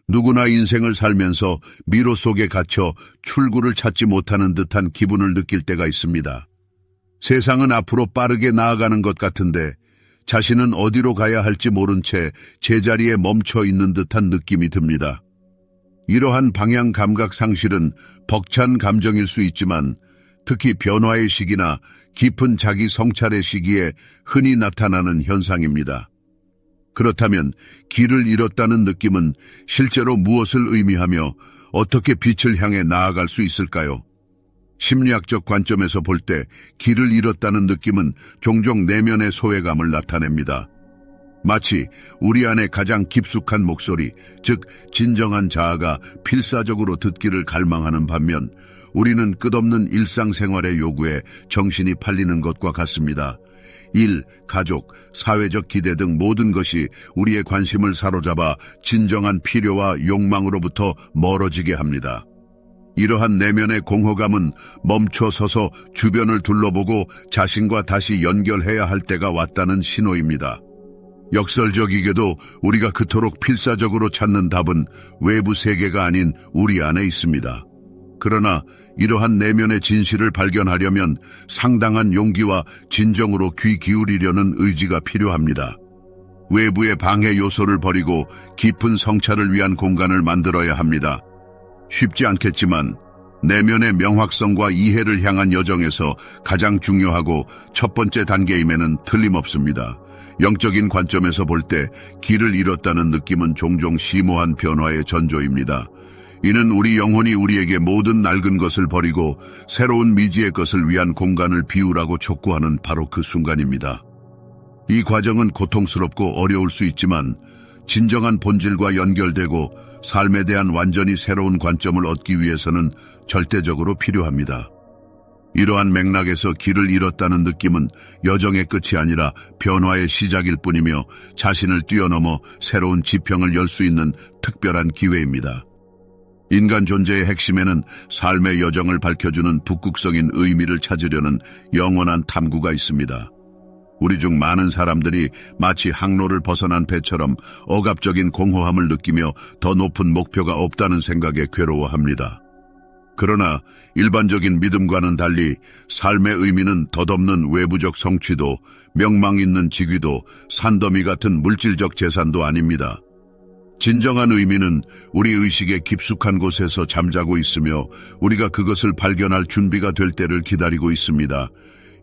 누구나 인생을 살면서 미로 속에 갇혀 출구를 찾지 못하는 듯한 기분을 느낄 때가 있습니다. 세상은 앞으로 빠르게 나아가는 것 같은데 자신은 어디로 가야 할지 모른 채 제자리에 멈춰 있는 듯한 느낌이 듭니다. 이러한 방향 감각 상실은 벅찬 감정일 수 있지만 특히 변화의 시기나 깊은 자기 성찰의 시기에 흔히 나타나는 현상입니다. 그렇다면 길을 잃었다는 느낌은 실제로 무엇을 의미하며 어떻게 빛을 향해 나아갈 수 있을까요? 심리학적 관점에서 볼 때 길을 잃었다는 느낌은 종종 내면의 소외감을 나타냅니다. 마치 우리 안에 가장 깊숙한 목소리, 즉 진정한 자아가 필사적으로 듣기를 갈망하는 반면 우리는 끝없는 일상생활의 요구에 정신이 팔리는 것과 같습니다. 일, 가족, 사회적 기대 등 모든 것이 우리의 관심을 사로잡아 진정한 필요와 욕망으로부터 멀어지게 합니다. 이러한 내면의 공허감은 멈춰 서서 주변을 둘러보고 자신과 다시 연결해야 할 때가 왔다는 신호입니다. 역설적이게도 우리가 그토록 필사적으로 찾는 답은 외부 세계가 아닌 우리 안에 있습니다. 그러나 이러한 내면의 진실을 발견하려면 상당한 용기와 진정으로 귀 기울이려는 의지가 필요합니다. 외부의 방해 요소를 버리고 깊은 성찰을 위한 공간을 만들어야 합니다. 쉽지 않겠지만 내면의 명확성과 이해를 향한 여정에서 가장 중요하고 첫 번째 단계임에는 틀림없습니다. 영적인 관점에서 볼 때 길을 잃었다는 느낌은 종종 심오한 변화의 전조입니다. 이는 우리 영혼이 우리에게 모든 낡은 것을 버리고 새로운 미지의 것을 위한 공간을 비우라고 촉구하는 바로 그 순간입니다. 이 과정은 고통스럽고 어려울 수 있지만 진정한 본질과 연결되고 삶에 대한 완전히 새로운 관점을 얻기 위해서는 절대적으로 필요합니다. 이러한 맥락에서 길을 잃었다는 느낌은 여정의 끝이 아니라 변화의 시작일 뿐이며 자신을 뛰어넘어 새로운 지평을 열 수 있는 특별한 기회입니다. 인간 존재의 핵심에는 삶의 여정을 밝혀주는 북극성인 의미를 찾으려는 영원한 탐구가 있습니다. 우리 중 많은 사람들이 마치 항로를 벗어난 배처럼 억압적인 공허함을 느끼며 더 높은 목표가 없다는 생각에 괴로워합니다. 그러나 일반적인 믿음과는 달리 삶의 의미는 덧없는 외부적 성취도, 명망 있는 직위도, 산더미 같은 물질적 재산도 아닙니다. 진정한 의미는 우리 의식의 깊숙한 곳에서 잠자고 있으며 우리가 그것을 발견할 준비가 될 때를 기다리고 있습니다.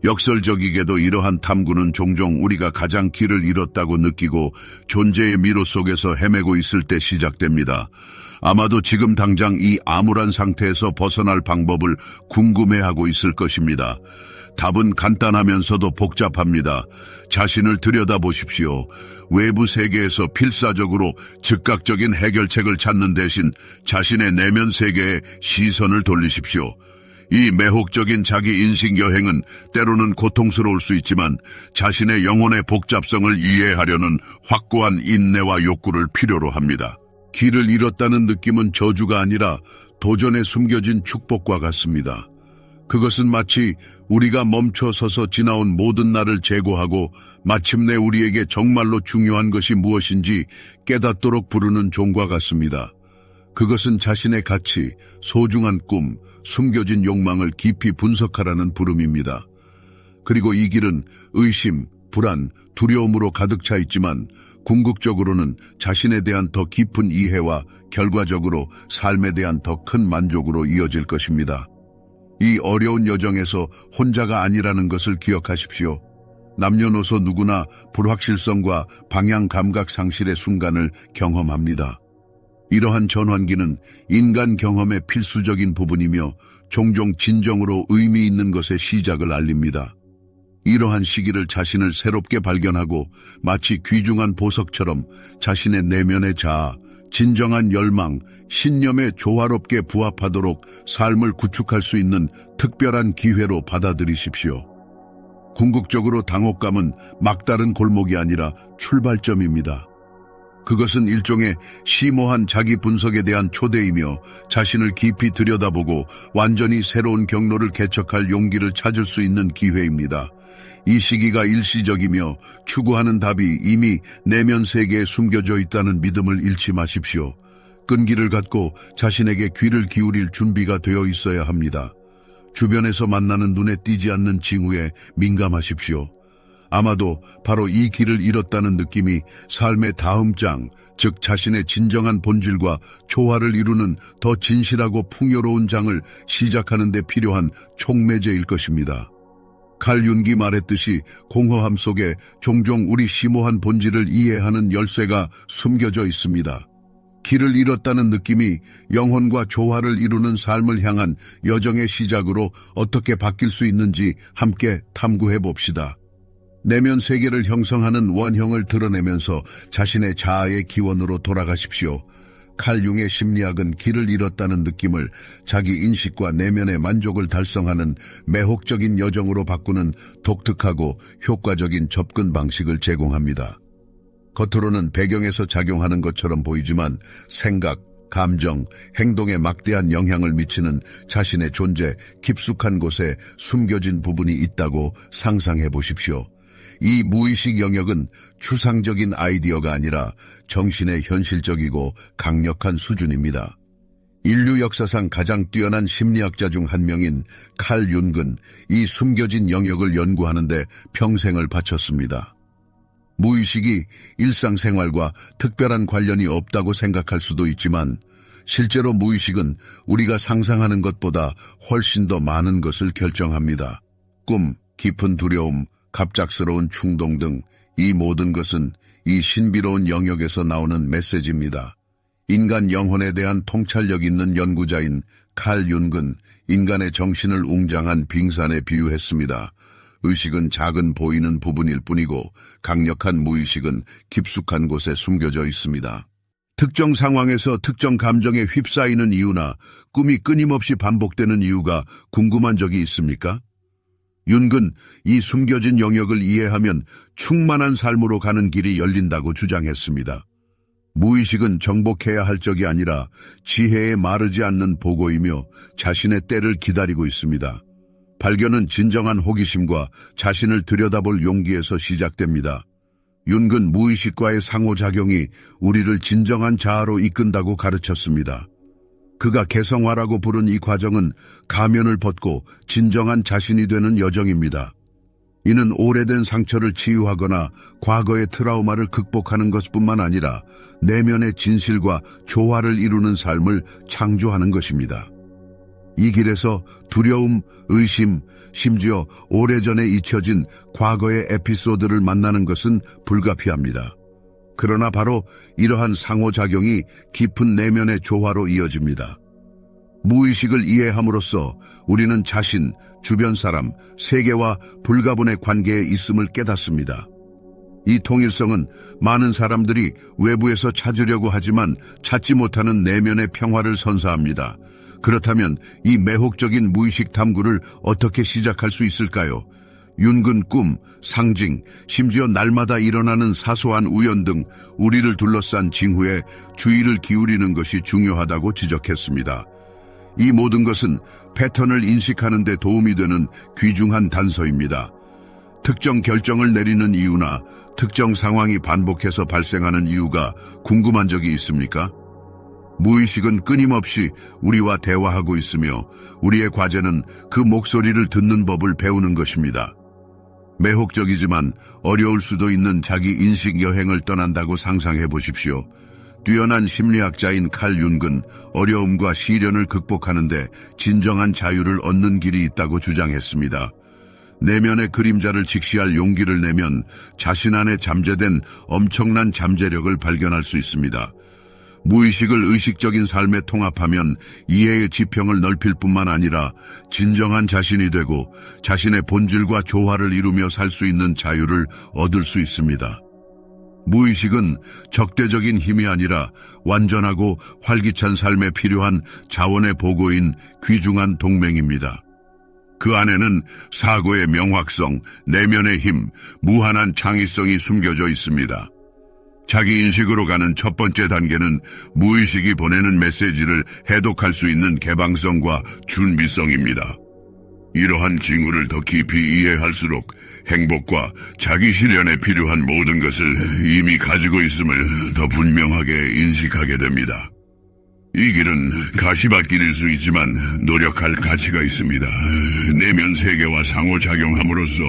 역설적이게도 이러한 탐구는 종종 우리가 가장 길을 잃었다고 느끼고 존재의 미로 속에서 헤매고 있을 때 시작됩니다. 아마도 지금 당장 이 암울한 상태에서 벗어날 방법을 궁금해하고 있을 것입니다. 답은 간단하면서도 복잡합니다. 자신을 들여다보십시오. 외부 세계에서 필사적으로 즉각적인 해결책을 찾는 대신 자신의 내면 세계에 시선을 돌리십시오. 이 매혹적인 자기 인식 여행은 때로는 고통스러울 수 있지만 자신의 영혼의 복잡성을 이해하려는 확고한 인내와 욕구를 필요로 합니다. 길을 잃었다는 느낌은 저주가 아니라 도전에 숨겨진 축복과 같습니다. 그것은 마치 우리가 멈춰 서서 지나온 모든 날을 재고하고 마침내 우리에게 정말로 중요한 것이 무엇인지 깨닫도록 부르는 종과 같습니다. 그것은 자신의 가치, 소중한 꿈, 숨겨진 욕망을 깊이 분석하라는 부름입니다. 그리고 이 길은 의심, 불안, 두려움으로 가득 차 있지만 궁극적으로는 자신에 대한 더 깊은 이해와 결과적으로 삶에 대한 더 큰 만족으로 이어질 것입니다. 이 어려운 여정에서 혼자가 아니라는 것을 기억하십시오. 남녀노소 누구나 불확실성과 방향 감각 상실의 순간을 경험합니다. 이러한 전환기는 인간 경험의 필수적인 부분이며 종종 진정으로 의미 있는 것의 시작을 알립니다. 이러한 시기를 자신을 새롭게 발견하고 마치 귀중한 보석처럼 자신의 내면의 자아, 진정한 열망, 신념에 조화롭게 부합하도록 삶을 구축할 수 있는 특별한 기회로 받아들이십시오. 궁극적으로 당혹감은 막다른 골목이 아니라 출발점입니다. 그것은 일종의 심오한 자기 분석에 대한 초대이며 자신을 깊이 들여다보고 완전히 새로운 경로를 개척할 용기를 찾을 수 있는 기회입니다. 이 시기가 일시적이며 추구하는 답이 이미 내면 세계에 숨겨져 있다는 믿음을 잃지 마십시오. 끈기를 갖고 자신에게 귀를 기울일 준비가 되어 있어야 합니다. 주변에서 만나는 눈에 띄지 않는 징후에 민감하십시오. 아마도 바로 이 길을 잃었다는 느낌이 삶의 다음 장, 즉 자신의 진정한 본질과 조화를 이루는 더 진실하고 풍요로운 장을 시작하는 데 필요한 촉매제일 것입니다. 칼 윤기 말했듯이 공허함 속에 종종 우리 심오한 본질을 이해하는 열쇠가 숨겨져 있습니다. 길을 잃었다는 느낌이 영혼과 조화를 이루는 삶을 향한 여정의 시작으로 어떻게 바뀔 수 있는지 함께 탐구해 봅시다. 내면 세계를 형성하는 원형을 드러내면서 자신의 자아의 기원으로 돌아가십시오. 칼 융의 심리학은 길을 잃었다는 느낌을 자기 인식과 내면의 만족을 달성하는 매혹적인 여정으로 바꾸는 독특하고 효과적인 접근 방식을 제공합니다. 겉으로는 배경에서 작용하는 것처럼 보이지만 생각, 감정, 행동에 막대한 영향을 미치는 자신의 존재, 깊숙한 곳에 숨겨진 부분이 있다고 상상해 보십시오. 이 무의식 영역은 추상적인 아이디어가 아니라 정신의 현실적이고 강력한 수준입니다. 인류 역사상 가장 뛰어난 심리학자 중 한 명인 칼 윤은 이 숨겨진 영역을 연구하는 데 평생을 바쳤습니다. 무의식이 일상생활과 특별한 관련이 없다고 생각할 수도 있지만 실제로 무의식은 우리가 상상하는 것보다 훨씬 더 많은 것을 결정합니다. 꿈, 깊은 두려움, 갑작스러운 충동 등 이 모든 것은 이 신비로운 영역에서 나오는 메시지입니다. 인간 영혼에 대한 통찰력 있는 연구자인 칼 윤은 인간의 정신을 웅장한 빙산에 비유했습니다. 의식은 작은 보이는 부분일 뿐이고 강력한 무의식은 깊숙한 곳에 숨겨져 있습니다. 특정 상황에서 특정 감정에 휩싸이는 이유나 꿈이 끊임없이 반복되는 이유가 궁금한 적이 있습니까? 윤은 이 숨겨진 영역을 이해하면 충만한 삶으로 가는 길이 열린다고 주장했습니다. 무의식은 정복해야 할 적이 아니라 지혜에 마르지 않는 보고이며 자신의 때를 기다리고 있습니다. 발견은 진정한 호기심과 자신을 들여다볼 용기에서 시작됩니다. 윤은 무의식과의 상호작용이 우리를 진정한 자아로 이끈다고 가르쳤습니다. 그가 개성화라고 부른 이 과정은 가면을 벗고 진정한 자신이 되는 여정입니다. 이는 오래된 상처를 치유하거나 과거의 트라우마를 극복하는 것뿐만 아니라 내면의 진실과 조화를 이루는 삶을 창조하는 것입니다. 이 길에서 두려움, 의심, 심지어 오래전에 잊혀진 과거의 에피소드를 만나는 것은 불가피합니다. 그러나 바로 이러한 상호작용이 깊은 내면의 조화로 이어집니다. 무의식을 이해함으로써 우리는 자신, 주변 사람, 세계와 불가분의 관계에 있음을 깨닫습니다. 이 통일성은 많은 사람들이 외부에서 찾으려고 하지만 찾지 못하는 내면의 평화를 선사합니다. 그렇다면 이 매혹적인 무의식 탐구를 어떻게 시작할 수 있을까요? 윤은 꿈, 상징, 심지어 날마다 일어나는 사소한 우연 등 우리를 둘러싼 징후에 주의를 기울이는 것이 중요하다고 지적했습니다. 이 모든 것은 패턴을 인식하는 데 도움이 되는 귀중한 단서입니다. 특정 결정을 내리는 이유나 특정 상황이 반복해서 발생하는 이유가 궁금한 적이 있습니까? 무의식은 끊임없이 우리와 대화하고 있으며 우리의 과제는 그 목소리를 듣는 법을 배우는 것입니다. 매혹적이지만 어려울 수도 있는 자기 인식 여행을 떠난다고 상상해 보십시오. 뛰어난 심리학자인 칼 윤은 어려움과 시련을 극복하는데 진정한 자유를 얻는 길이 있다고 주장했습니다. 내면의 그림자를 직시할 용기를 내면 자신 안에 잠재된 엄청난 잠재력을 발견할 수 있습니다. 무의식을 의식적인 삶에 통합하면 이해의 지평을 넓힐 뿐만 아니라 진정한 자신이 되고 자신의 본질과 조화를 이루며 살 수 있는 자유를 얻을 수 있습니다. 무의식은 적대적인 힘이 아니라 완전하고 활기찬 삶에 필요한 자원의 보고인 귀중한 동맹입니다. 그 안에는 사고의 명확성, 내면의 힘, 무한한 창의성이 숨겨져 있습니다. 자기 인식으로 가는 첫 번째 단계는 무의식이 보내는 메시지를 해독할 수 있는 개방성과 준비성입니다. 이러한 징후를 더 깊이 이해할수록 행복과 자기 실현에 필요한 모든 것을 이미 가지고 있음을 더 분명하게 인식하게 됩니다. 이 길은 가시밭길일 수 있지만 노력할 가치가 있습니다. 내면 세계와 상호작용함으로써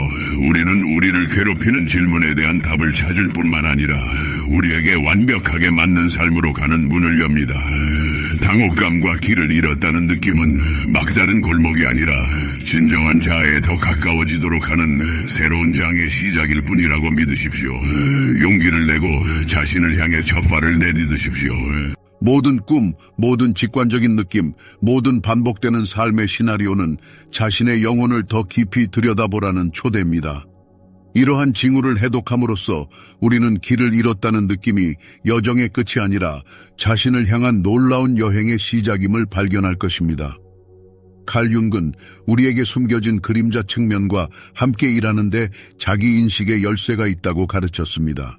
우리는 우리를 괴롭히는 질문에 대한 답을 찾을 뿐만 아니라 우리에게 완벽하게 맞는 삶으로 가는 문을 엽니다. 당혹감과 길을 잃었다는 느낌은 막다른 골목이 아니라 진정한 자아에 더 가까워지도록 하는 새로운 장의 시작일 뿐이라고 믿으십시오. 용기를 내고 자신을 향해 첫 발을 내딛으십시오. 모든 꿈, 모든 직관적인 느낌, 모든 반복되는 삶의 시나리오는 자신의 영혼을 더 깊이 들여다보라는 초대입니다. 이러한 징후를 해독함으로써 우리는 길을 잃었다는 느낌이 여정의 끝이 아니라 자신을 향한 놀라운 여행의 시작임을 발견할 것입니다. 칼 융은 우리에게 숨겨진 그림자 측면과 함께 일하는데 자기 인식의 열쇠가 있다고 가르쳤습니다.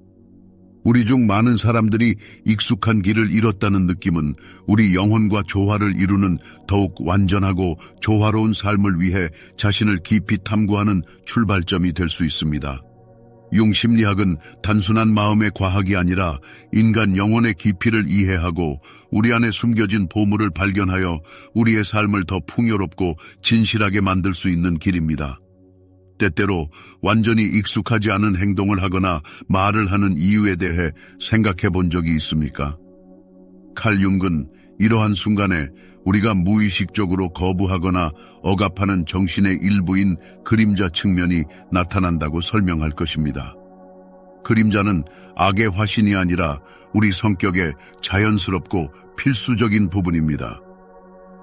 우리 중 많은 사람들이 익숙한 길을 잃었다는 느낌은 우리 영혼과 조화를 이루는 더욱 완전하고 조화로운 삶을 위해 자신을 깊이 탐구하는 출발점이 될 수 있습니다. 융 심리학은 단순한 마음의 과학이 아니라 인간 영혼의 깊이를 이해하고 우리 안에 숨겨진 보물을 발견하여 우리의 삶을 더 풍요롭고 진실하게 만들 수 있는 길입니다. 때때로 완전히 익숙하지 않은 행동을 하거나 말을 하는 이유에 대해 생각해 본 적이 있습니까? 칼 융은 이러한 순간에 우리가 무의식적으로 거부하거나 억압하는 정신의 일부인 그림자 측면이 나타난다고 설명할 것입니다. 그림자는 악의 화신이 아니라 우리 성격의 자연스럽고 필수적인 부분입니다.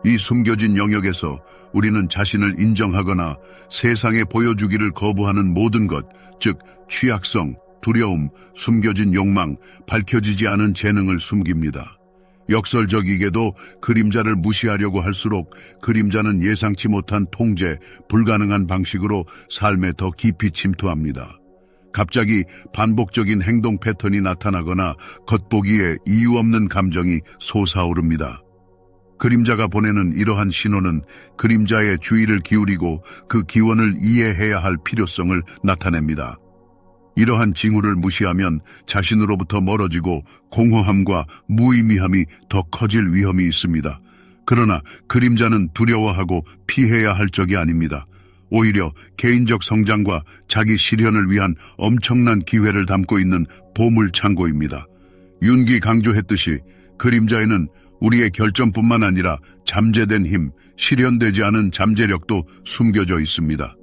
이 숨겨진 영역에서 우리는 자신을 인정하거나 세상에 보여주기를 거부하는 모든 것, 즉 취약성, 두려움, 숨겨진 욕망, 밝혀지지 않은 재능을 숨깁니다. 역설적이게도 그림자를 무시하려고 할수록 그림자는 예상치 못한 통제, 불가능한 방식으로 삶에 더 깊이 침투합니다. 갑자기 반복적인 행동 패턴이 나타나거나 겉보기에 이유 없는 감정이 솟아오릅니다. 그림자가 보내는 이러한 신호는 그림자의 주의를 기울이고 그 기원을 이해해야 할 필요성을 나타냅니다. 이러한 징후를 무시하면 자신으로부터 멀어지고 공허함과 무의미함이 더 커질 위험이 있습니다. 그러나 그림자는 두려워하고 피해야 할 적이 아닙니다. 오히려 개인적 성장과 자기 실현을 위한 엄청난 기회를 담고 있는 보물창고입니다. 윤기 강조했듯이 그림자에는 우리의 결점뿐만 아니라 잠재된 힘, 실현되지 않은 잠재력도 숨겨져 있습니다.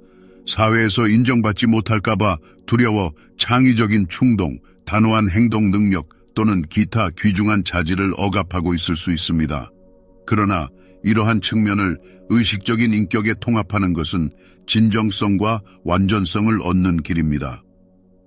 사회에서 인정받지 못할까봐 두려워 창의적인 충동, 단호한 행동 능력 또는 기타 귀중한 자질을 억압하고 있을 수 있습니다. 그러나 이러한 측면을 의식적인 인격에 통합하는 것은 진정성과 완전성을 얻는 길입니다.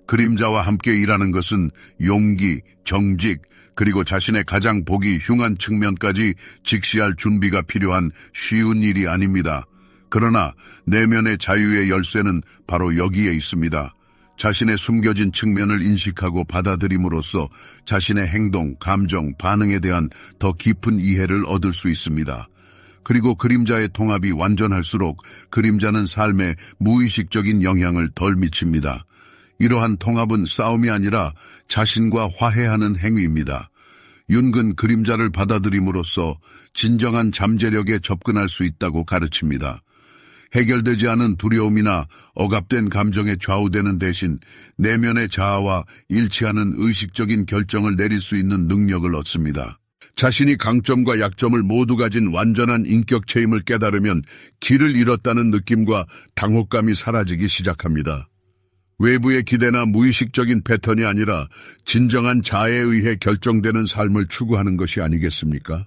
그림자와 함께 일하는 것은 용기, 정직, 그리고 자신의 가장 보기 흉한 측면까지 직시할 준비가 필요한 쉬운 일이 아닙니다. 그러나 내면의 자유의 열쇠는 바로 여기에 있습니다. 자신의 숨겨진 측면을 인식하고 받아들임으로써 자신의 행동, 감정, 반응에 대한 더 깊은 이해를 얻을 수 있습니다. 그리고 그림자의 통합이 완전할수록 그림자는 삶에 무의식적인 영향을 덜 미칩니다. 이러한 통합은 싸움이 아니라 자신과 화해하는 행위입니다. 윤은 그림자를 받아들임으로써 진정한 잠재력에 접근할 수 있다고 가르칩니다. 해결되지 않은 두려움이나 억압된 감정에 좌우되는 대신 내면의 자아와 일치하는 의식적인 결정을 내릴 수 있는 능력을 얻습니다. 자신이 강점과 약점을 모두 가진 완전한 인격체임을 깨달으면 길을 잃었다는 느낌과 당혹감이 사라지기 시작합니다. 외부의 기대나 무의식적인 패턴이 아니라 진정한 자아에 의해 결정되는 삶을 추구하는 것이 아니겠습니까?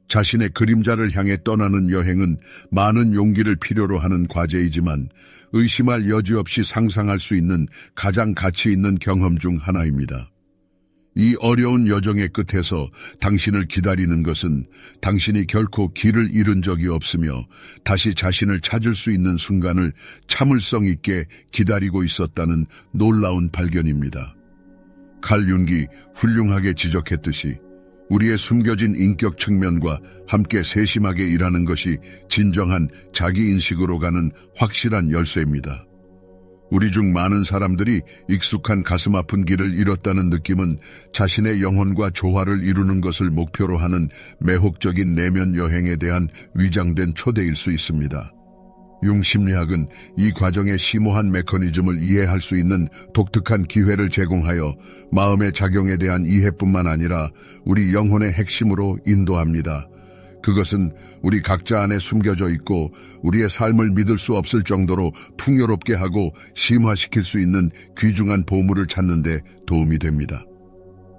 자신의 그림자를 향해 떠나는 여행은 많은 용기를 필요로 하는 과제이지만 의심할 여지 없이 상상할 수 있는 가장 가치 있는 경험 중 하나입니다. 이 어려운 여정의 끝에서 당신을 기다리는 것은 당신이 결코 길을 잃은 적이 없으며 다시 자신을 찾을 수 있는 순간을 참을성 있게 기다리고 있었다는 놀라운 발견입니다. 칼 융이 훌륭하게 지적했듯이 우리의 숨겨진 인격 측면과 함께 세심하게 일하는 것이 진정한 자기인식으로 가는 확실한 열쇠입니다. 우리 중 많은 사람들이 익숙한 가슴 아픈 길을 잃었다는 느낌은 자신의 영혼과 조화를 이루는 것을 목표로 하는 매혹적인 내면 여행에 대한 위장된 초대일 수 있습니다. 융 심리학은 이 과정의 심오한 메커니즘을 이해할 수 있는 독특한 기회를 제공하여 마음의 작용에 대한 이해뿐만 아니라 우리 영혼의 핵심으로 인도합니다. 그것은 우리 각자 안에 숨겨져 있고 우리의 삶을 믿을 수 없을 정도로 풍요롭게 하고 심화시킬 수 있는 귀중한 보물을 찾는 데 도움이 됩니다.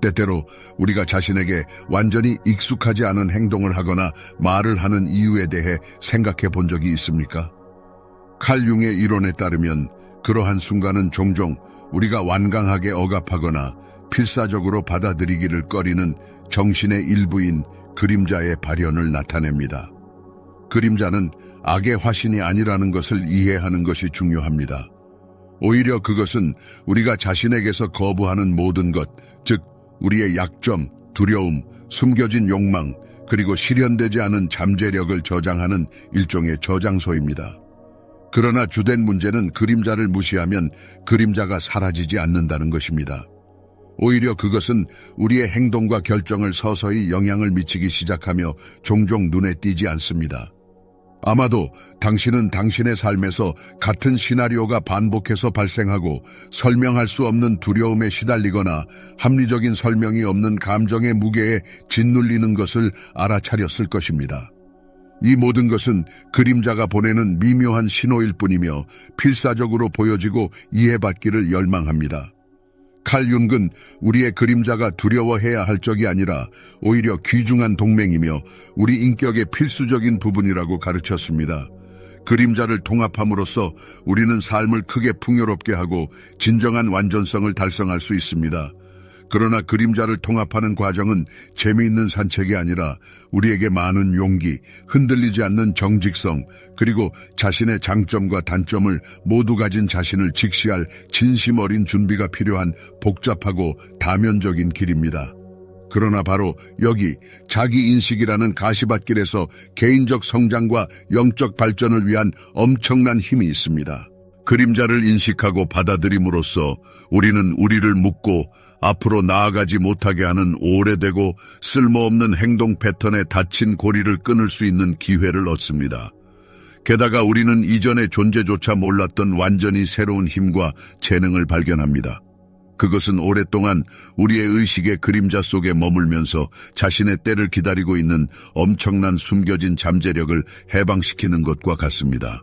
때때로 우리가 자신에게 완전히 익숙하지 않은 행동을 하거나 말을 하는 이유에 대해 생각해 본 적이 있습니까? 칼 융의 이론에 따르면 그러한 순간은 종종 우리가 완강하게 억압하거나 필사적으로 받아들이기를 꺼리는 정신의 일부인 그림자의 발현을 나타냅니다. 그림자는 악의 화신이 아니라는 것을 이해하는 것이 중요합니다. 오히려 그것은 우리가 자신에게서 거부하는 모든 것, 즉 우리의 약점, 두려움, 숨겨진 욕망, 그리고 실현되지 않은 잠재력을 저장하는 일종의 저장소입니다. 그러나 주된 문제는 그림자를 무시하면 그림자가 사라지지 않는다는 것입니다. 오히려 그것은 우리의 행동과 결정을 서서히 영향을 미치기 시작하며 종종 눈에 띄지 않습니다. 아마도 당신은 당신의 삶에서 같은 시나리오가 반복해서 발생하고 설명할 수 없는 두려움에 시달리거나 합리적인 설명이 없는 감정의 무게에 짓눌리는 것을 알아차렸을 것입니다. 이 모든 것은 그림자가 보내는 미묘한 신호일 뿐이며 필사적으로 보여지고 이해받기를 열망합니다. 칼 융은 우리의 그림자가 두려워해야 할 적이 아니라 오히려 귀중한 동맹이며 우리 인격의 필수적인 부분이라고 가르쳤습니다. 그림자를 통합함으로써 우리는 삶을 크게 풍요롭게 하고 진정한 완전성을 달성할 수 있습니다. 그러나 그림자를 통합하는 과정은 재미있는 산책이 아니라 우리에게 많은 용기, 흔들리지 않는 정직성, 그리고 자신의 장점과 단점을 모두 가진 자신을 직시할 진심 어린 준비가 필요한 복잡하고 다면적인 길입니다. 그러나 바로 여기 자기인식이라는 가시밭길에서 개인적 성장과 영적 발전을 위한 엄청난 힘이 있습니다. 그림자를 인식하고 받아들임으로써 우리는 우리를 묻고 앞으로 나아가지 못하게 하는 오래되고 쓸모없는 행동 패턴에 닫힌 고리를 끊을 수 있는 기회를 얻습니다. 게다가 우리는 이전의 존재조차 몰랐던 완전히 새로운 힘과 재능을 발견합니다. 그것은 오랫동안 우리의 의식의 그림자 속에 머물면서 자신의 때를 기다리고 있는 엄청난 숨겨진 잠재력을 해방시키는 것과 같습니다.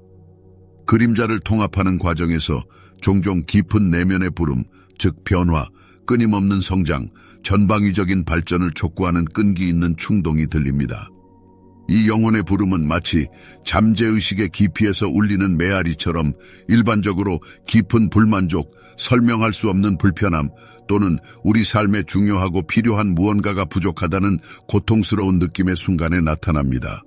그림자를 통합하는 과정에서 종종 깊은 내면의 부름, 즉 변화, 끊임없는 성장, 전방위적인 발전을 촉구하는 끈기 있는 충동이 들립니다. 이 영혼의 부름은 마치 잠재의식의 깊이에서 울리는 메아리처럼 일반적으로 깊은 불만족, 설명할 수 없는 불편함 또는 우리 삶에 중요하고 필요한 무언가가 부족하다는 고통스러운 느낌의 순간에 나타납니다.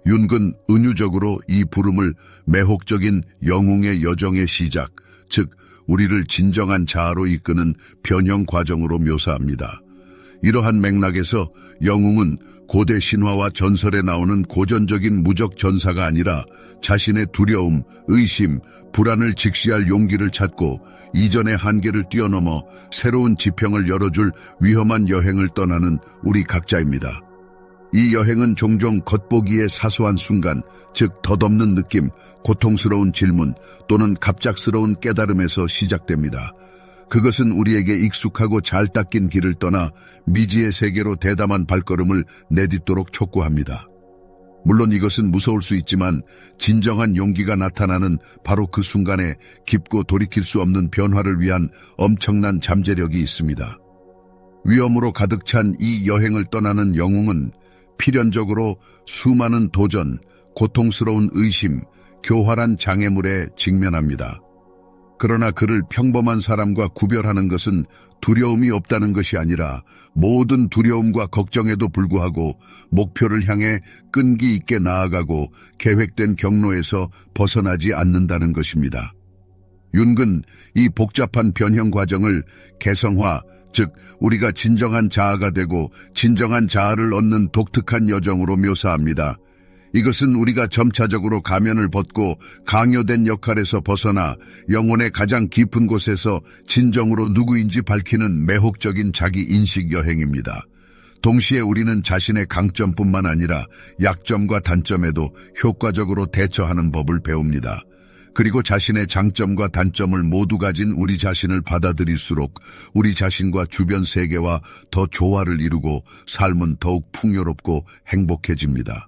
융은 은유적으로 이 부름을 매혹적인 영웅의 여정의 시작, 즉 우리를 진정한 자아로 이끄는 변형 과정으로 묘사합니다. 이러한 맥락에서 영웅은 고대 신화와 전설에 나오는 고전적인 무적 전사가 아니라 자신의 두려움, 의심, 불안을 직시할 용기를 찾고 이전의 한계를 뛰어넘어 새로운 지평을 열어줄 위험한 여행을 떠나는 우리 각자입니다. 이 여행은 종종 겉보기의 사소한 순간, 즉 덧없는 느낌, 고통스러운 질문 또는 갑작스러운 깨달음에서 시작됩니다. 그것은 우리에게 익숙하고 잘 닦인 길을 떠나 미지의 세계로 대담한 발걸음을 내딛도록 촉구합니다. 물론 이것은 무서울 수 있지만 진정한 용기가 나타나는 바로 그 순간에 깊고 돌이킬 수 없는 변화를 위한 엄청난 잠재력이 있습니다. 위험으로 가득 찬 이 여행을 떠나는 영웅은 필연적으로 수많은 도전, 고통스러운 의심, 교활한 장애물에 직면합니다. 그러나 그를 평범한 사람과 구별하는 것은 두려움이 없다는 것이 아니라 모든 두려움과 걱정에도 불구하고 목표를 향해 끈기 있게 나아가고 계획된 경로에서 벗어나지 않는다는 것입니다. 융은 이 복잡한 변형 과정을 개성화, 즉 우리가 진정한 자아가 되고 진정한 자아를 얻는 독특한 여정으로 묘사합니다. 이것은 우리가 점차적으로 가면을 벗고 강요된 역할에서 벗어나 영혼의 가장 깊은 곳에서 진정으로 누구인지 밝히는 매혹적인 자기 인식 여행입니다. 동시에 우리는 자신의 강점뿐만 아니라 약점과 단점에도 효과적으로 대처하는 법을 배웁니다. 그리고 자신의 장점과 단점을 모두 가진 우리 자신을 받아들일수록 우리 자신과 주변 세계와 더 조화를 이루고 삶은 더욱 풍요롭고 행복해집니다.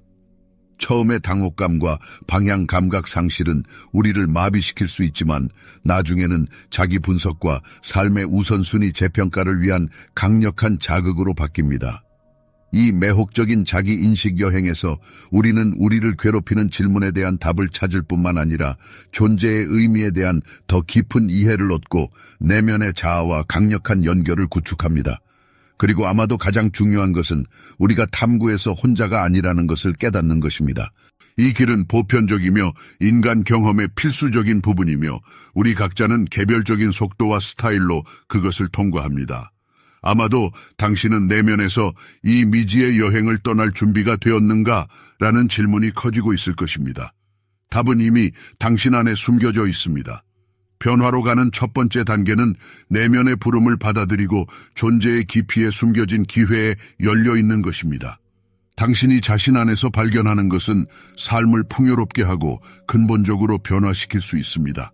처음의 당혹감과 방향 감각 상실은 우리를 마비시킬 수 있지만 나중에는 자기 분석과 삶의 우선순위 재평가를 위한 강력한 자극으로 바뀝니다. 이 매혹적인 자기 인식 여행에서 우리는 우리를 괴롭히는 질문에 대한 답을 찾을 뿐만 아니라 존재의 의미에 대한 더 깊은 이해를 얻고 내면의 자아와 강력한 연결을 구축합니다. 그리고 아마도 가장 중요한 것은 우리가 탐구에서 혼자가 아니라는 것을 깨닫는 것입니다. 이 길은 보편적이며 인간 경험의 필수적인 부분이며 우리 각자는 개별적인 속도와 스타일로 그것을 통과합니다. 아마도 당신은 내면에서 이 미지의 여행을 떠날 준비가 되었는가? 라는 질문이 커지고 있을 것입니다. 답은 이미 당신 안에 숨겨져 있습니다. 변화로 가는 첫 번째 단계는 내면의 부름을 받아들이고 존재의 깊이에 숨겨진 기회에 열려 있는 것입니다. 당신이 자신 안에서 발견하는 것은 삶을 풍요롭게 하고 근본적으로 변화시킬 수 있습니다.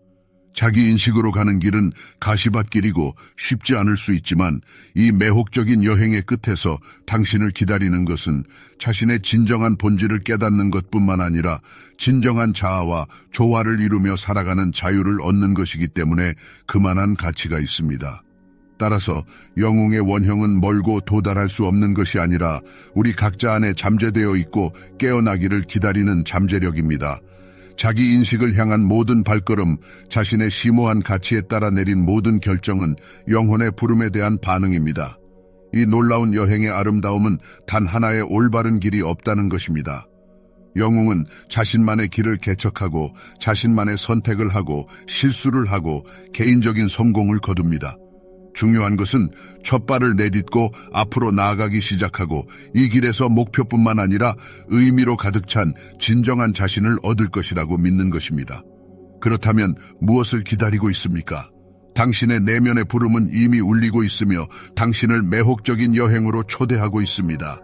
자기 인식으로 가는 길은 가시밭길이고 쉽지 않을 수 있지만 이 매혹적인 여행의 끝에서 당신을 기다리는 것은 자신의 진정한 본질을 깨닫는 것뿐만 아니라 진정한 자아와 조화를 이루며 살아가는 자유를 얻는 것이기 때문에 그만한 가치가 있습니다. 따라서 영웅의 원형은 멀고 도달할 수 없는 것이 아니라 우리 각자 안에 잠재되어 있고 깨어나기를 기다리는 잠재력입니다. 자기 인식을 향한 모든 발걸음, 자신의 심오한 가치에 따라 내린 모든 결정은 영혼의 부름에 대한 반응입니다. 이 놀라운 여행의 아름다움은 단 하나의 올바른 길이 없다는 것입니다. 영웅은 자신만의 길을 개척하고 자신만의 선택을 하고 실수를 하고 개인적인 성공을 거둡니다. 중요한 것은 첫 발을 내딛고 앞으로 나아가기 시작하고 이 길에서 목표뿐만 아니라 의미로 가득 찬 진정한 자신을 얻을 것이라고 믿는 것입니다. 그렇다면 무엇을 기다리고 있습니까? 당신의 내면의 부름은 이미 울리고 있으며 당신을 매혹적인 여행으로 초대하고 있습니다.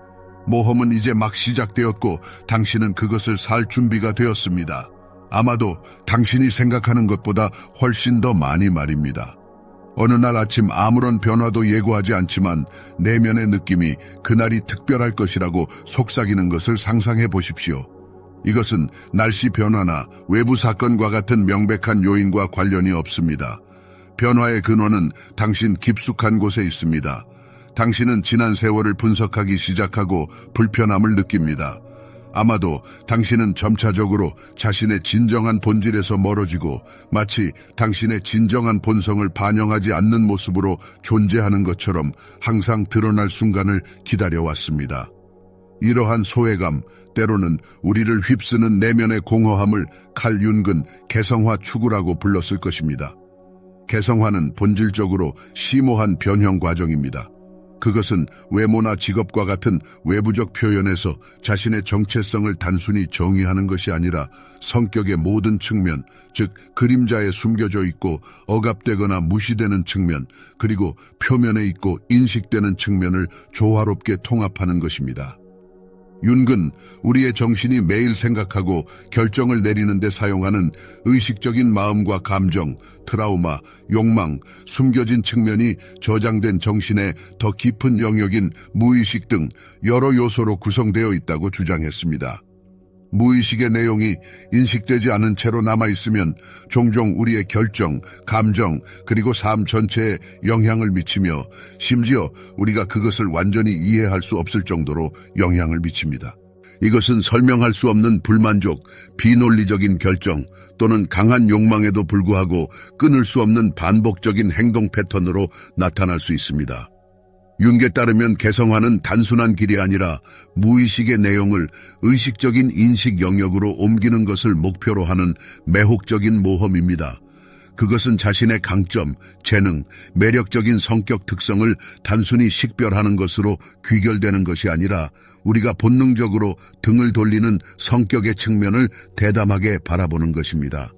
모험은 이제 막 시작되었고 당신은 그것을 살 준비가 되었습니다. 아마도 당신이 생각하는 것보다 훨씬 더 많이 말입니다. 어느 날 아침 아무런 변화도 예고하지 않지만 내면의 느낌이 그날이 특별할 것이라고 속삭이는 것을 상상해 보십시오. 이것은 날씨 변화나 외부 사건과 같은 명백한 요인과 관련이 없습니다. 변화의 근원은 당신 깊숙한 곳에 있습니다. 당신은 지난 세월을 분석하기 시작하고 불편함을 느낍니다. 아마도 당신은 점차적으로 자신의 진정한 본질에서 멀어지고 마치 당신의 진정한 본성을 반영하지 않는 모습으로 존재하는 것처럼 항상 드러날 순간을 기다려왔습니다. 이러한 소외감, 때로는 우리를 휩쓰는 내면의 공허함을 칼 윤근 개성화 추구라고 불렀을 것입니다. 개성화는 본질적으로 심오한 변형 과정입니다. 그것은 외모나 직업과 같은 외부적 표현에서 자신의 정체성을 단순히 정의하는 것이 아니라 성격의 모든 측면, 즉 그림자에 숨겨져 있고 억압되거나 무시되는 측면, 그리고 표면에 있고 인식되는 측면을 조화롭게 통합하는 것입니다. 윤근, 우리의 정신이 매일 생각하고 결정을 내리는 데 사용하는 의식적인 마음과 감정, 트라우마, 욕망, 숨겨진 측면이 저장된 정신의 더 깊은 영역인 무의식 등 여러 요소로 구성되어 있다고 주장했습니다. 무의식의 내용이 인식되지 않은 채로 남아있으면 종종 우리의 결정, 감정, 그리고 삶 전체에 영향을 미치며 심지어 우리가 그것을 완전히 이해할 수 없을 정도로 영향을 미칩니다. 이것은 설명할 수 없는 불만족, 비논리적인 결정 또는 강한 욕망에도 불구하고 끊을 수 없는 반복적인 행동 패턴으로 나타날 수 있습니다. 윤계에 따르면 개성화는 단순한 길이 아니라 무의식의 내용을 의식적인 인식 영역으로 옮기는 것을 목표로 하는 매혹적인 모험입니다. 그것은 자신의 강점, 재능, 매력적인 성격 특성을 단순히 식별하는 것으로 귀결되는 것이 아니라 우리가 본능적으로 등을 돌리는 성격의 측면을 대담하게 바라보는 것입니다.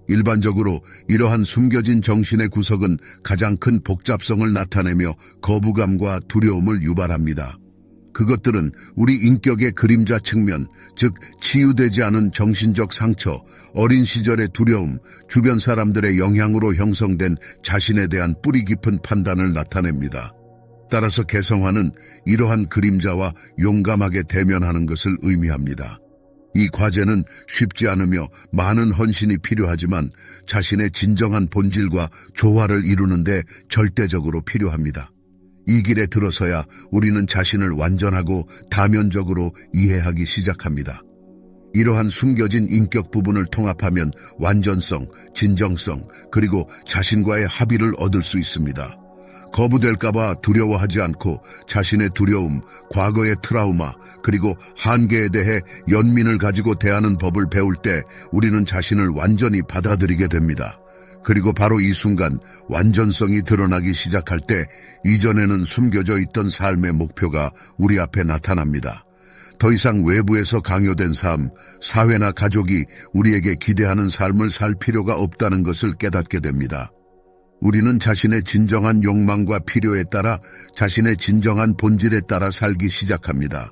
일반적으로 이러한 숨겨진 정신의 구석은 가장 큰 복잡성을 나타내며 거부감과 두려움을 유발합니다. 그것들은 우리 인격의 그림자 측면, 즉 치유되지 않은 정신적 상처, 어린 시절의 두려움, 주변 사람들의 영향으로 형성된 자신에 대한 뿌리 깊은 판단을 나타냅니다. 따라서 개성화는 이러한 그림자와 용감하게 대면하는 것을 의미합니다. 이 과제는 쉽지 않으며 많은 헌신이 필요하지만 자신의 진정한 본질과 조화를 이루는 데 절대적으로 필요합니다. 이 길에 들어서야 우리는 자신을 완전하고 다면적으로 이해하기 시작합니다. 이러한 숨겨진 인격 부분을 통합하면 완전성, 진정성, 그리고 자신과의 합의를 얻을 수 있습니다. 거부될까봐 두려워하지 않고 자신의 두려움, 과거의 트라우마, 그리고 한계에 대해 연민을 가지고 대하는 법을 배울 때 우리는 자신을 완전히 받아들이게 됩니다. 그리고 바로 이 순간 완전성이 드러나기 시작할 때 이전에는 숨겨져 있던 삶의 목표가 우리 앞에 나타납니다. 더 이상 외부에서 강요된 삶, 사회나 가족이 우리에게 기대하는 삶을 살 필요가 없다는 것을 깨닫게 됩니다. 우리는 자신의 진정한 욕망과 필요에 따라 자신의 진정한 본질에 따라 살기 시작합니다.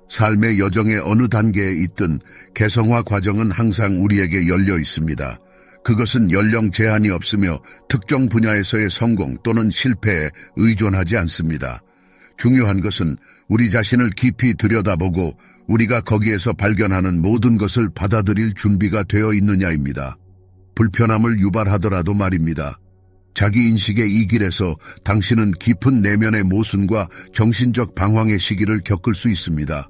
삶의 여정의 어느 단계에 있든 개성화 과정은 항상 우리에게 열려 있습니다. 그것은 연령 제한이 없으며 특정 분야에서의 성공 또는 실패에 의존하지 않습니다. 중요한 것은 우리 자신을 깊이 들여다보고 우리가 거기에서 발견하는 모든 것을 받아들일 준비가 되어 있느냐입니다. 불편함을 유발하더라도 말입니다. 자기인식의 이 길에서 당신은 깊은 내면의 모순과 정신적 방황의 시기를 겪을 수 있습니다.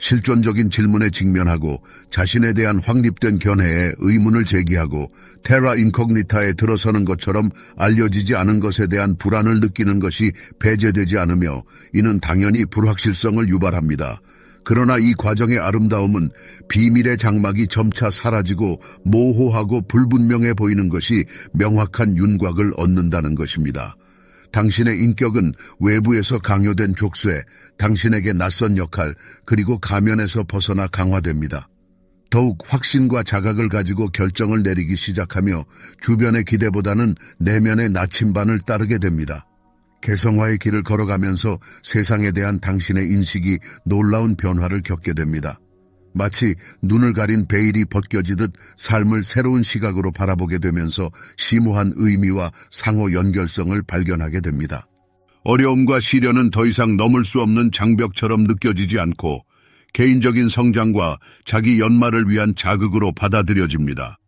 실존적인 질문에 직면하고 자신에 대한 확립된 견해에 의문을 제기하고 테라 인코그니타에 들어서는 것처럼 알려지지 않은 것에 대한 불안을 느끼는 것이 배제되지 않으며 이는 당연히 불확실성을 유발합니다. 그러나 이 과정의 아름다움은 비밀의 장막이 점차 사라지고 모호하고 불분명해 보이는 것이 명확한 윤곽을 얻는다는 것입니다. 당신의 인격은 외부에서 강요된 족쇄, 당신에게 낯선 역할, 그리고 가면에서 벗어나 강화됩니다. 더욱 확신과 자각을 가지고 결정을 내리기 시작하며 주변의 기대보다는 내면의 나침반을 따르게 됩니다. 개성화의 길을 걸어가면서 세상에 대한 당신의 인식이 놀라운 변화를 겪게 됩니다. 마치 눈을 가린 베일이 벗겨지듯 삶을 새로운 시각으로 바라보게 되면서 심오한 의미와 상호 연결성을 발견하게 됩니다. 어려움과 시련은 더 이상 넘을 수 없는 장벽처럼 느껴지지 않고 개인적인 성장과 자기 연마를 위한 자극으로 받아들여집니다.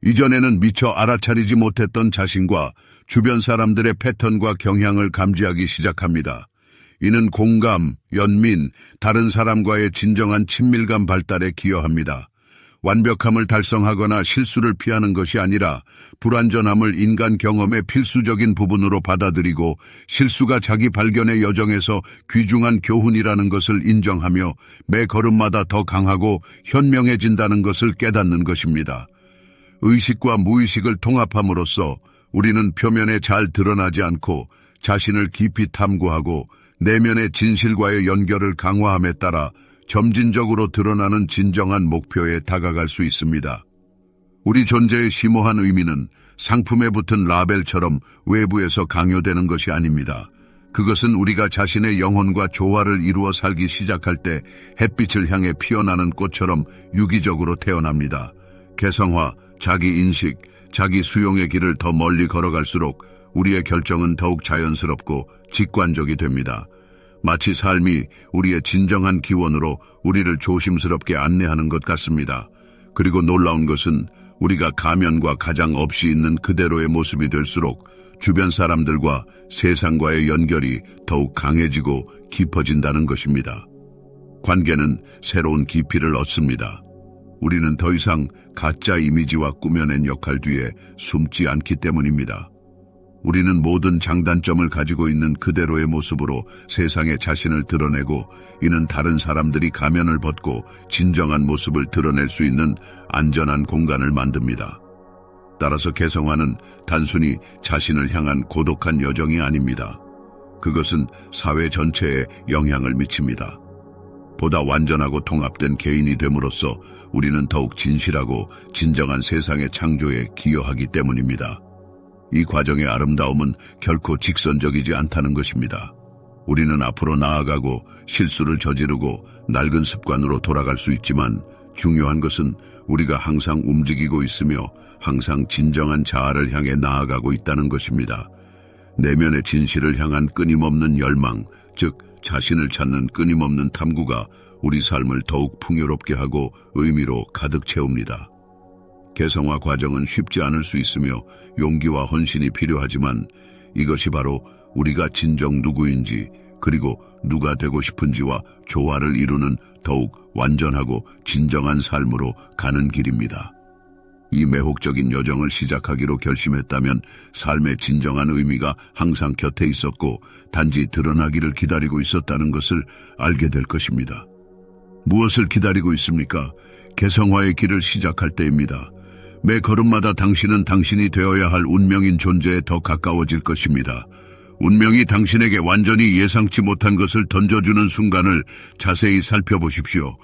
이전에는 미처 알아차리지 못했던 자신과 주변 사람들의 패턴과 경향을 감지하기 시작합니다. 이는 공감, 연민, 다른 사람과의 진정한 친밀감 발달에 기여합니다. 완벽함을 달성하거나 실수를 피하는 것이 아니라 불완전함을 인간 경험의 필수적인 부분으로 받아들이고 실수가 자기 발견의 여정에서 귀중한 교훈이라는 것을 인정하며 매 걸음마다 더 강하고 현명해진다는 것을 깨닫는 것입니다. 의식과 무의식을 통합함으로써 우리는 표면에 잘 드러나지 않고 자신을 깊이 탐구하고 내면의 진실과의 연결을 강화함에 따라 점진적으로 드러나는 진정한 목표에 다가갈 수 있습니다. 우리 존재의 심오한 의미는 상품에 붙은 라벨처럼 외부에서 강요되는 것이 아닙니다. 그것은 우리가 자신의 영혼과 조화를 이루어 살기 시작할 때 햇빛을 향해 피어나는 꽃처럼 유기적으로 태어납니다. 개성화, 자기인식, 자기 수용의 길을 더 멀리 걸어갈수록 우리의 결정은 더욱 자연스럽고 직관적이 됩니다. 마치 삶이 우리의 진정한 기원으로 우리를 조심스럽게 안내하는 것 같습니다. 그리고 놀라운 것은 우리가 가면과 가장 없이 있는 그대로의 모습이 될수록 주변 사람들과 세상과의 연결이 더욱 강해지고 깊어진다는 것입니다. 관계는 새로운 깊이를 얻습니다. 우리는 더 이상 가짜 이미지와 꾸며낸 역할 뒤에 숨지 않기 때문입니다. 우리는 모든 장단점을 가지고 있는 그대로의 모습으로 세상에 자신을 드러내고 이는 다른 사람들이 가면을 벗고 진정한 모습을 드러낼 수 있는 안전한 공간을 만듭니다. 따라서 개성화는 단순히 자신을 향한 고독한 여정이 아닙니다. 그것은 사회 전체에 영향을 미칩니다. 보다 완전하고 통합된 개인이 됨으로써 우리는 더욱 진실하고 진정한 세상의 창조에 기여하기 때문입니다. 이 과정의 아름다움은 결코 직선적이지 않다는 것입니다. 우리는 앞으로 나아가고 실수를 저지르고 낡은 습관으로 돌아갈 수 있지만 중요한 것은 우리가 항상 움직이고 있으며 항상 진정한 자아를 향해 나아가고 있다는 것입니다. 내면의 진실을 향한 끊임없는 열망, 즉 자신을 찾는 끊임없는 탐구가 우리 삶을 더욱 풍요롭게 하고 의미로 가득 채웁니다. 개성화 과정은 쉽지 않을 수 있으며 용기와 헌신이 필요하지만 이것이 바로 우리가 진정 누구인지 그리고 누가 되고 싶은지와 조화를 이루는 더욱 완전하고 진정한 삶으로 가는 길입니다. 이 매혹적인 여정을 시작하기로 결심했다면 삶의 진정한 의미가 항상 곁에 있었고 단지 드러나기를 기다리고 있었다는 것을 알게 될 것입니다. 무엇을 기다리고 있습니까? 개성화의 길을 시작할 때입니다. 매 걸음마다 당신은 당신이 되어야 할 운명인 존재에 더 가까워질 것입니다. 운명이 당신에게 완전히 예상치 못한 것을 던져주는 순간을 자세히 살펴보십시오.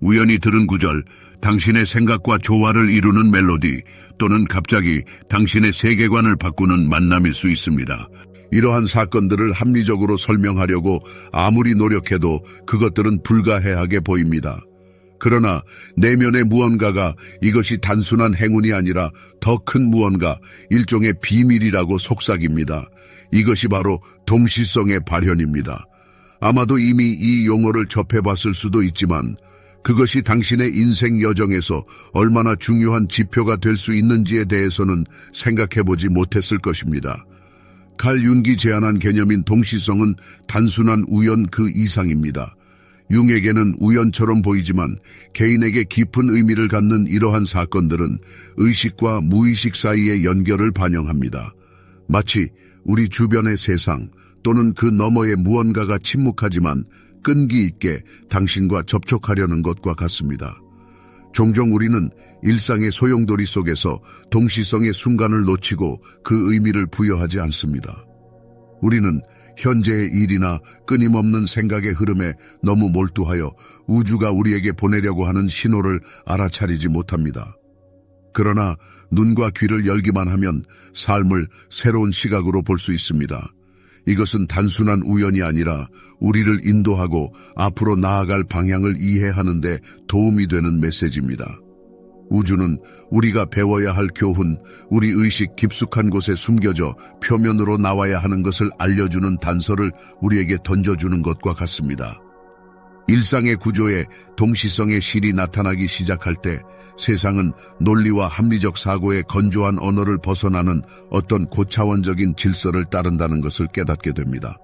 우연히 들은 구절, 당신의 생각과 조화를 이루는 멜로디, 또는 갑자기 당신의 세계관을 바꾸는 만남일 수 있습니다. 이러한 사건들을 합리적으로 설명하려고 아무리 노력해도 그것들은 불가해하게 보입니다. 그러나 내면의 무언가가 이것이 단순한 행운이 아니라 더 큰 무언가, 일종의 비밀이라고 속삭입니다. 이것이 바로 동시성의 발현입니다. 아마도 이미 이 용어를 접해봤을 수도 있지만 그것이 당신의 인생 여정에서 얼마나 중요한 지표가 될 수 있는지에 대해서는 생각해보지 못했을 것입니다. 칼 융기 제안한 개념인 동시성은 단순한 우연 그 이상입니다. 융에게는 우연처럼 보이지만 개인에게 깊은 의미를 갖는 이러한 사건들은 의식과 무의식 사이의 연결을 반영합니다. 마치 우리 주변의 세상 또는 그 너머의 무언가가 침묵하지만 끈기 있게 당신과 접촉하려는 것과 같습니다. 종종 우리는 일상의 소용돌이 속에서 동시성의 순간을 놓치고 그 의미를 부여하지 않습니다. 우리는 현재의 일이나 끊임없는 생각의 흐름에 너무 몰두하여 우주가 우리에게 보내려고 하는 신호를 알아차리지 못합니다. 그러나 눈과 귀를 열기만 하면 삶을 새로운 시각으로 볼 수 있습니다. 이것은 단순한 우연이 아니라 우리를 인도하고 앞으로 나아갈 방향을 이해하는 데 도움이 되는 메시지입니다. 우주는 우리가 배워야 할 교훈, 우리 의식 깊숙한 곳에 숨겨져 표면으로 나와야 하는 것을 알려주는 단서를 우리에게 던져주는 것과 같습니다. 일상의 구조에 동시성의 실이 나타나기 시작할 때 세상은 논리와 합리적 사고의 건조한 언어를 벗어나는 어떤 고차원적인 질서를 따른다는 것을 깨닫게 됩니다.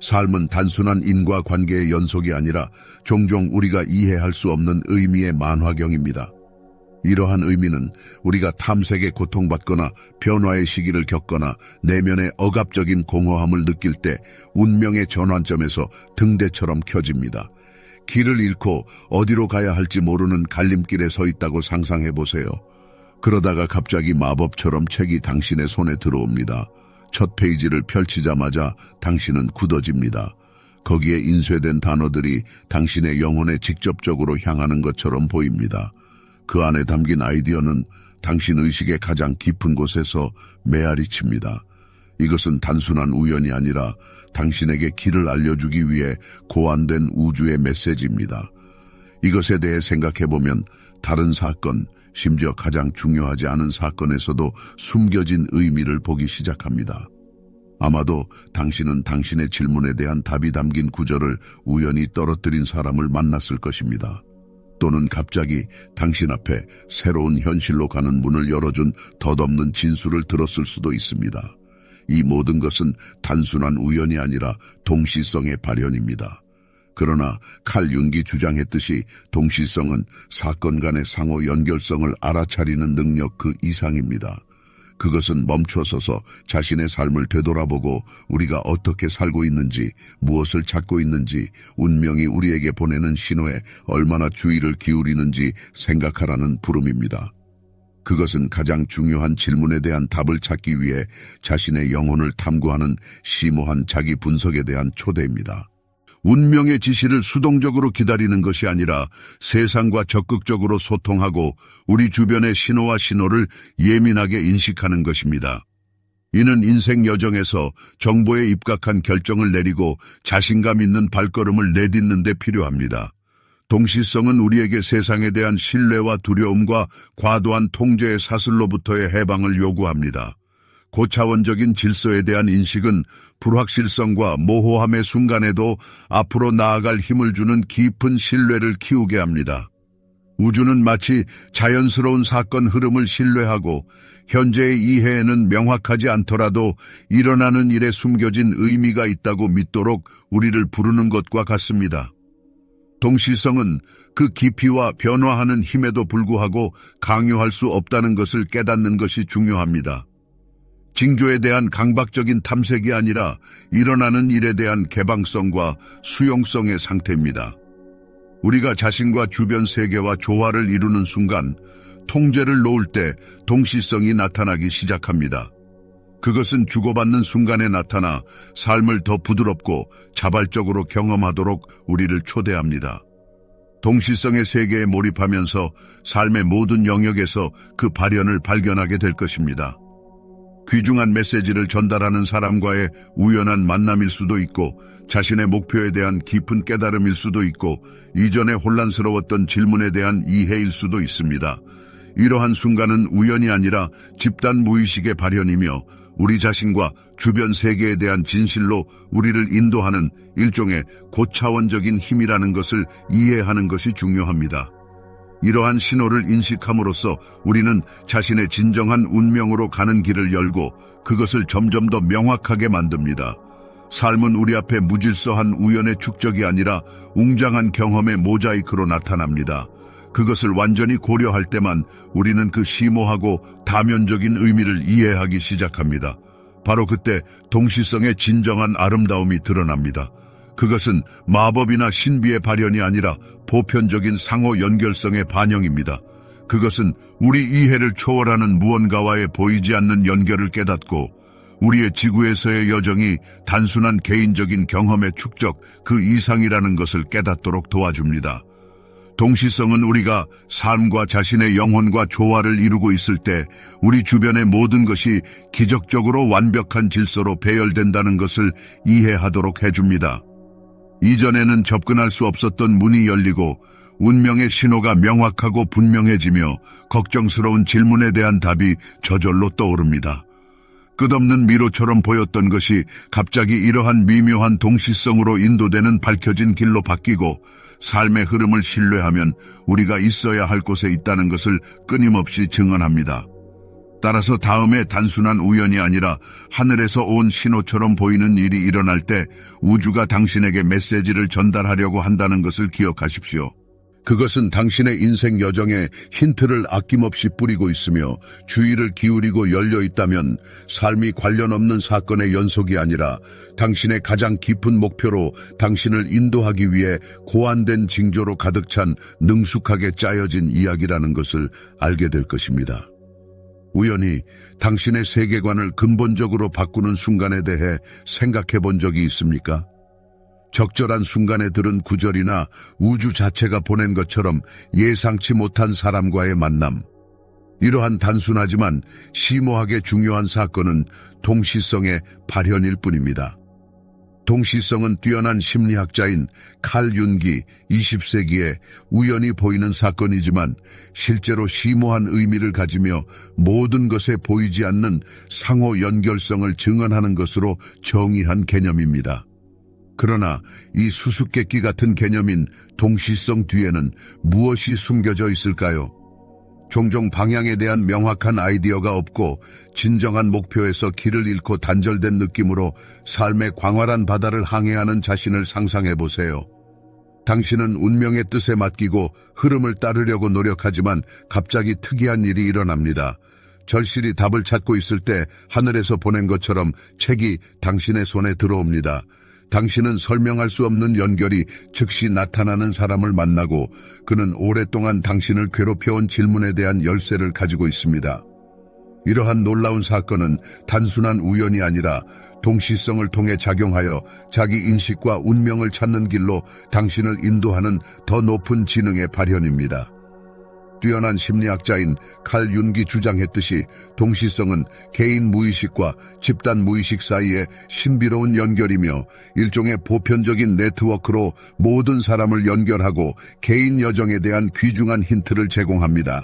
삶은 단순한 인과관계의 연속이 아니라 종종 우리가 이해할 수 없는 의미의 만화경입니다. 이러한 의미는 우리가 탐색에 고통받거나 변화의 시기를 겪거나 내면의 억압적인 공허함을 느낄 때 운명의 전환점에서 등대처럼 켜집니다. 길을 잃고 어디로 가야 할지 모르는 갈림길에 서 있다고 상상해 보세요. 그러다가 갑자기 마법처럼 책이 당신의 손에 들어옵니다. 첫 페이지를 펼치자마자 당신은 굳어집니다. 거기에 인쇄된 단어들이 당신의 영혼에 직접적으로 향하는 것처럼 보입니다. 그 안에 담긴 아이디어는 당신 의식의 가장 깊은 곳에서 메아리칩니다. 이것은 단순한 우연이 아니라 당신에게 길을 알려주기 위해 고안된 우주의 메시지입니다. 이것에 대해 생각해보면 다른 사건, 심지어 가장 중요하지 않은 사건에서도 숨겨진 의미를 보기 시작합니다. 아마도 당신은 당신의 질문에 대한 답이 담긴 구절을 우연히 떨어뜨린 사람을 만났을 것입니다. 또는 갑자기 당신 앞에 새로운 현실로 가는 문을 열어준 덧없는 진술을 들었을 수도 있습니다. 이 모든 것은 단순한 우연이 아니라 동시성의 발현입니다. 그러나 칼 융기 주장했듯이 동시성은 사건 간의 상호 연결성을 알아차리는 능력 그 이상입니다. 그것은 멈춰서서 자신의 삶을 되돌아보고 우리가 어떻게 살고 있는지, 무엇을 찾고 있는지, 운명이 우리에게 보내는 신호에 얼마나 주의를 기울이는지 생각하라는 부름입니다. 그것은 가장 중요한 질문에 대한 답을 찾기 위해 자신의 영혼을 탐구하는 심오한 자기 분석에 대한 초대입니다. 운명의 지시를 수동적으로 기다리는 것이 아니라 세상과 적극적으로 소통하고 우리 주변의 신호와 신호를 예민하게 인식하는 것입니다. 이는 인생 여정에서 정보에 입각한 결정을 내리고 자신감 있는 발걸음을 내딛는 데 필요합니다. 동시성은 우리에게 세상에 대한 신뢰와 두려움과 과도한 통제의 사슬로부터의 해방을 요구합니다. 고차원적인 질서에 대한 인식은 불확실성과 모호함의 순간에도 앞으로 나아갈 힘을 주는 깊은 신뢰를 키우게 합니다. 우주는 마치 자연스러운 사건 흐름을 신뢰하고 현재의 이해에는 명확하지 않더라도 일어나는 일에 숨겨진 의미가 있다고 믿도록 우리를 부르는 것과 같습니다. 동시성은 그 깊이와 변화하는 힘에도 불구하고 강요할 수 없다는 것을 깨닫는 것이 중요합니다. 징조에 대한 강박적인 탐색이 아니라 일어나는 일에 대한 개방성과 수용성의 상태입니다. 우리가 자신과 주변 세계와 조화를 이루는 순간 통제를 놓을 때 동시성이 나타나기 시작합니다. 그것은 주고받는 순간에 나타나 삶을 더 부드럽고 자발적으로 경험하도록 우리를 초대합니다. 동시성의 세계에 몰입하면서 삶의 모든 영역에서 그 발현을 발견하게 될 것입니다. 귀중한 메시지를 전달하는 사람과의 우연한 만남일 수도 있고 자신의 목표에 대한 깊은 깨달음일 수도 있고 이전에 혼란스러웠던 질문에 대한 이해일 수도 있습니다. 이러한 순간은 우연이 아니라 집단 무의식의 발현이며 우리 자신과 주변 세계에 대한 진실로 우리를 인도하는 일종의 고차원적인 힘이라는 것을 이해하는 것이 중요합니다. 이러한 신호를 인식함으로써 우리는 자신의 진정한 운명으로 가는 길을 열고 그것을 점점 더 명확하게 만듭니다. 삶은 우리 앞에 무질서한 우연의 축적이 아니라 웅장한 경험의 모자이크로 나타납니다. 그것을 완전히 고려할 때만 우리는 그 심오하고 다면적인 의미를 이해하기 시작합니다. 바로 그때 동시성의 진정한 아름다움이 드러납니다. 그것은 마법이나 신비의 발현이 아니라 보편적인 상호 연결성의 반영입니다. 그것은 우리 이해를 초월하는 무언가와의 보이지 않는 연결을 깨닫고 우리의 지구에서의 여정이 단순한 개인적인 경험의 축적 그 이상이라는 것을 깨닫도록 도와줍니다. 동시성은 우리가 삶과 자신의 영혼과 조화를 이루고 있을 때 우리 주변의 모든 것이 기적적으로 완벽한 질서로 배열된다는 것을 이해하도록 해줍니다. 이전에는 접근할 수 없었던 문이 열리고 운명의 신호가 명확하고 분명해지며 걱정스러운 질문에 대한 답이 저절로 떠오릅니다. 끝없는 미로처럼 보였던 것이 갑자기 이러한 미묘한 동시성으로 인도되는 밝혀진 길로 바뀌고 삶의 흐름을 신뢰하면 우리가 있어야 할 곳에 있다는 것을 끊임없이 증언합니다. 따라서 다음에 단순한 우연이 아니라 하늘에서 온 신호처럼 보이는 일이 일어날 때 우주가 당신에게 메시지를 전달하려고 한다는 것을 기억하십시오. 그것은 당신의 인생 여정에 힌트를 아낌없이 뿌리고 있으며 주의를 기울이고 열려 있다면 삶이 관련 없는 사건의 연속이 아니라 당신의 가장 깊은 목표로 당신을 인도하기 위해 고안된 징조로 가득 찬 능숙하게 짜여진 이야기라는 것을 알게 될 것입니다. 우연히 당신의 세계관을 근본적으로 바꾸는 순간에 대해 생각해 본 적이 있습니까? 적절한 순간에 들은 구절이나 우주 자체가 보낸 것처럼 예상치 못한 사람과의 만남. 이러한 단순하지만 심오하게 중요한 사건은 동시성의 발현일 뿐입니다. 동시성은 뛰어난 심리학자인 칼 융기 20세기에 우연히 보이는 사건이지만 실제로 심오한 의미를 가지며 모든 것에 보이지 않는 상호 연결성을 증언하는 것으로 정의한 개념입니다. 그러나 이 수수께끼 같은 개념인 동시성 뒤에는 무엇이 숨겨져 있을까요? 종종 방향에 대한 명확한 아이디어가 없고 진정한 목표에서 길을 잃고 단절된 느낌으로 삶의 광활한 바다를 항해하는 자신을 상상해 보세요. 당신은 운명의 뜻에 맡기고 흐름을 따르려고 노력하지만 갑자기 특이한 일이 일어납니다. 절실히 답을 찾고 있을 때 하늘에서 보낸 것처럼 책이 당신의 손에 들어옵니다. 당신은 설명할 수 없는 연결이 즉시 나타나는 사람을 만나고 그는 오랫동안 당신을 괴롭혀온 질문에 대한 열쇠를 가지고 있습니다. 이러한 놀라운 사건은 단순한 우연이 아니라 동시성을 통해 작용하여 자기 인식과 운명을 찾는 길로 당신을 인도하는 더 높은 지능의 발현입니다. 뛰어난 심리학자인 칼 융이 주장했듯이 동시성은 개인 무의식과 집단 무의식 사이의 신비로운 연결이며 일종의 보편적인 네트워크로 모든 사람을 연결하고 개인 여정에 대한 귀중한 힌트를 제공합니다.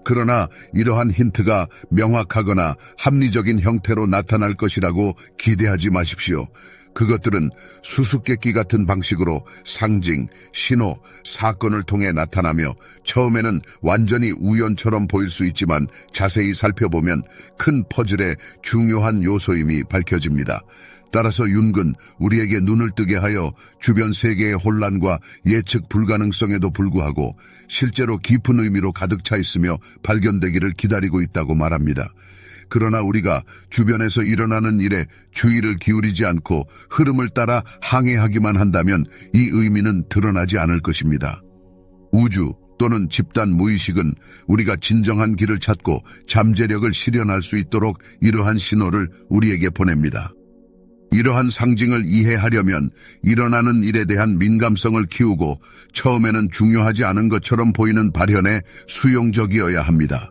그러나 이러한 힌트가 명확하거나 합리적인 형태로 나타날 것이라고 기대하지 마십시오. 그것들은 수수께끼 같은 방식으로 상징, 신호, 사건을 통해 나타나며 처음에는 완전히 우연처럼 보일 수 있지만 자세히 살펴보면 큰 퍼즐의 중요한 요소임이 밝혀집니다. 따라서 융은 우리에게 눈을 뜨게 하여 주변 세계의 혼란과 예측 불가능성에도 불구하고 실제로 깊은 의미로 가득 차 있으며 발견되기를 기다리고 있다고 말합니다. 그러나 우리가 주변에서 일어나는 일에 주의를 기울이지 않고 흐름을 따라 항해하기만 한다면 이 의미는 드러나지 않을 것입니다. 우주 또는 집단 무의식은 우리가 진정한 길을 찾고 잠재력을 실현할 수 있도록 이러한 신호를 우리에게 보냅니다. 이러한 상징을 이해하려면 일어나는 일에 대한 민감성을 키우고 처음에는 중요하지 않은 것처럼 보이는 발현에 수용적이어야 합니다.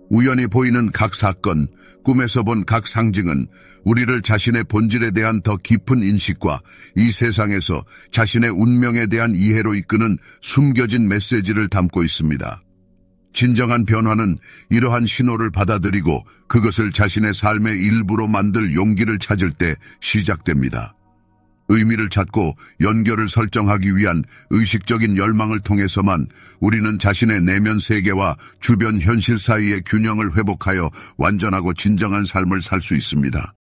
우연히 보이는 각 사건, 꿈에서 본 각 상징은 우리를 자신의 본질에 대한 더 깊은 인식과 이 세상에서 자신의 운명에 대한 이해로 이끄는 숨겨진 메시지를 담고 있습니다. 진정한 변화는 이러한 신호를 받아들이고 그것을 자신의 삶의 일부로 만들 용기를 찾을 때 시작됩니다. 의미를 찾고 연결을 설정하기 위한 의식적인 열망을 통해서만 우리는 자신의 내면 세계와 주변 현실 사이의 균형을 회복하여 완전하고 진정한 삶을 살 수 있습니다.